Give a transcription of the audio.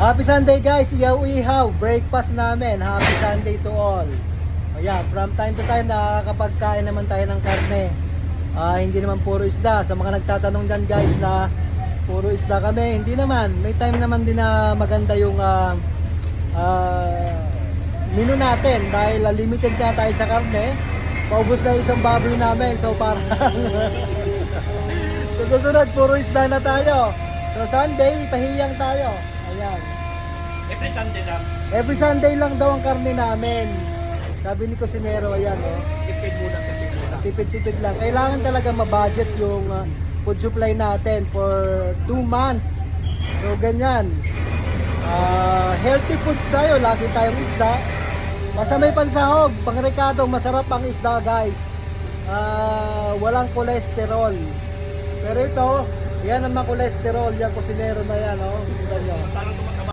Happy Sunday guys, ihaw-ihaw, breakfast namin. Happy Sunday to all. Ayan, from time to time nakakapagkain naman tayo ng karne. Hindi naman puro isda. Sa mga nagtatanong dyan guys na puro isda kami, hindi naman. May time naman din na maganda yung menu natin dahil limited na tayo sa karne. Paubos na yung isang baboy namin. So parang so, susunod, puro isda na tayo. So Sunday, pahiyang tayo. Ayan. Every Sunday lang. Every Sunday lang daw ang karne namin. Sabi ni Cosinero, ayan oh. Tipid muna, tipid muna. Tipid-tipid lang. Kailangan talaga ma-budget yung food supply natin for 2 months. So ganyan. Healthy foods tayo, lagi tayong isda. Basta may pansahog, pangrekado, masarap ang isda guys. Walang cholesterol. Pero ito, yan ang mga cholesterol, yung Cosinero na yan oh. Kita nyo. Parang tumataba.